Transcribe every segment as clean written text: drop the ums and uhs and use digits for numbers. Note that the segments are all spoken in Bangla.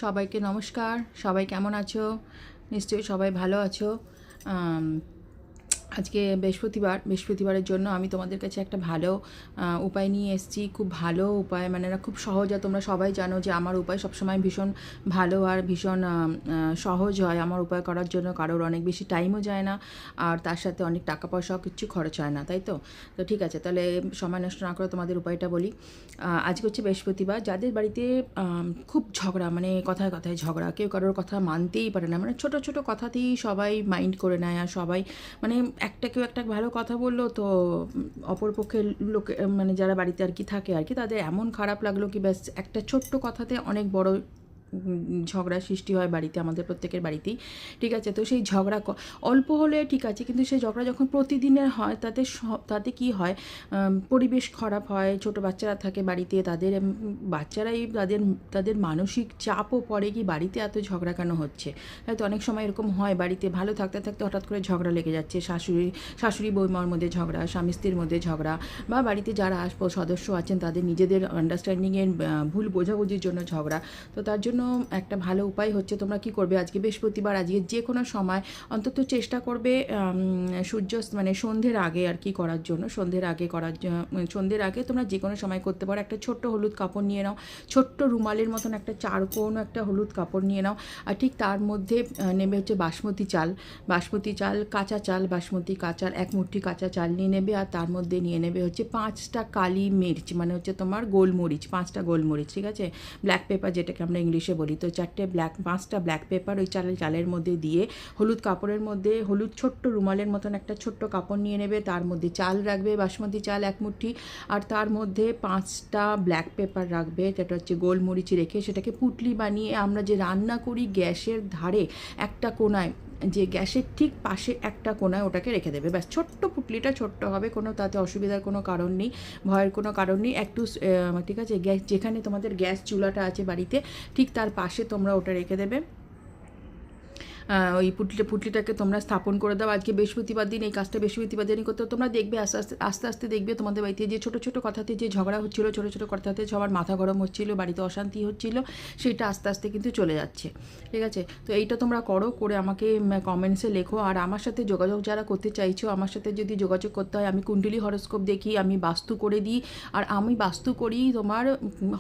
সবাইকে নমস্কার। সবাই কেমন আছো? নিশ্চয়ই সবাই ভালো আছো। আজকে বৃহস্পতিবারের জন্য আমি তোমাদের কাছে একটা ভালো উপায় নিয়ে এসেছি। খুব ভালো উপায়, মানে খুব সহজ। আর তোমরা সবাই জানো যে আমার উপায় সবসময় ভীষণ ভালো আর ভীষণ সহজ হয় আমার উপায় করার জন্য। কারোর অনেক বেশি টাইমও যায় না, আর তার সাথে অনেক টাকা পয়সাও কিচ্ছু খরচ হয় না, তাই তো? তো ঠিক আছে, তাহলে সময় নষ্ট না করে তোমাদের উপায়টা বলি। আজকে হচ্ছে বৃহস্পতিবার। যাদের বাড়িতে খুব ঝগড়া, মানে কথায় কথায় ঝগড়া, কেউ কারোর কথা মানতেই পারে না, মানে ছোটো ছোটো কথাতেই সবাই মাইন্ড করে নেয়, আর সবাই মানে কেউ একটা ভালো কথা বললো তো অপর পক্ষের লোকে, মানে যারা বাড়িতে আর কি থাকে আর কি, তাদের এমন খারাপ লাগলো কি ব্যাস একটা ছোট্ট কথাতে অনেক বড় ঝগড়ার সৃষ্টি হয় বাড়িতে, আমাদের প্রত্যেকের বাড়িতেই। ঠিক আছে, তো সেই ঝগড়া অল্প হলে ঠিক আছে, কিন্তু সেই ঝগড়া যখন প্রতিদিনের হয় তাতে কি হয়, পরিবেশ খারাপ হয়। ছোট বাচ্চারা থাকে বাড়িতে, তাদের বাচ্চারাই তাদের মানসিক চাপও পড়ে কি বাড়িতে এত ঝগড়া কেন হচ্ছে। হয়তো অনেক সময় এরকম হয়, বাড়িতে ভালো থাকতে থাকতে হঠাৎ করে ঝগড়া লেগে যাচ্ছে, শাশুড়ি বৌমার মধ্যে ঝগড়া, স্বামী স্ত্রীর মধ্যে ঝগড়া, বা বাড়িতে যারা সদস্য আছেন তাদের নিজেদের আন্ডারস্ট্যান্ডিংয়ের ভুল বোঝাবুঝির জন্য ঝগড়া। তো তার জন্য একটা ভালো উপায় হচ্ছে, তোমরা কি করবে, আজকে বৃহস্পতিবার, আজকে যে কোনো সময় অন্তত চেষ্টা করবে মানে সন্ধ্যের আগে আর কি করার জন্য, সন্ধ্যের আগে তোমরা যে কোনো সময় করতে পারো। একটা ছোট্ট হলুদ কাপড় নিয়ে নাও, ছোট্ট রুমালের মতন একটা চারকোণ একটা হলুদ কাপড় নিয়ে নাও, আর ঠিক তার মধ্যে নেবে হচ্ছে বাসমতি চাল, কাঁচা চাল, বাসমতি কাঁচা, এক মুঠি কাঁচা চাল নিয়ে নেবে, আর তার মধ্যে নিয়ে নেবে হচ্ছে 5টা কালি মির্চ, মানে হচ্ছে তোমার গোলমরিচ, 5টা গোলমরিচ, ঠিক আছে, ব্ল্যাক পেপার যেটাকে আমরা ইংলিশে বলি। তো 5টা ব্ল্যাক পেপার ওই চালের মধ্যে দিয়ে হলুদ কাপড়ের মধ্যে, হলুদ ছোট্ট রুমালের মতন একটা ছোট্ট কাপড় নিয়ে নেবে, তার মধ্যে চাল রাখবে, বাসমতি চাল 1 মুঠি, আর তার মধ্যে 5টা ব্ল্যাক পেপার রাখবে, যেটা হচ্ছে গোলমরিচ, রেখে সেটাকে পুটলি বানিয়ে আমরা যে রান্না করি গ্যাসের ধারে একটা কোণায়, যে গ্যাসের ঠিক পাশে একটা কোণায় ওটাকে রেখে দেবে। ব্যাস, ছোট্ট পুটলিটা ছোট্ট হবে, কোনো তাতে অসুবিধার কোনো কারণ নেই, ভয়ের কোনো কারণ নেই। একটু ঠিক আছে, গ্যাস যেখানে তোমাদের গ্যাস চুলাটা আছে বাড়িতে, ঠিক তার পাশে তোমরা ওটা রেখে দেবে। ওই পুটলিটাকে তোমরা স্থাপন করে দাও। আজকে বৃহস্পতিবার দিন এই কাজটা বৃহস্পতিবার দিনই করতে, তোমরা দেখবে আস্তে আস্তে দেখবে তোমাদের বাড়িতে যে ছোটো ছোটো কথাতে যে ঝগড়া হচ্ছিলো, ছোটো ছোটো কথাতে সবার মাথা গরম হচ্ছিলো, বাড়িতে অশান্তি হচ্ছিলো, সেটা আস্তে আস্তে কিন্তু চলে যাচ্ছে। ঠিক আছে, তো এইটা তোমরা করে আমাকে কমেন্টসে লেখো। আর আমার সাথে যোগাযোগ যারা করতে চাইছো, আমার সাথে যদি যোগাযোগ করতে হয়, আমি কুণ্ডলী হরস্কোপ দেখি, আমি বাস্তু করে দিই। আর আমি বাস্তু করি তোমার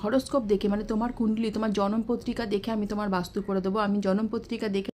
হরস্কোপ দেখে, মানে তোমার কুণ্ডলী, তোমার জন্ম পত্রিকা দেখে আমি তোমার বাস্তু করে দেবো। আমি জন্ম পত্রিকা দেখে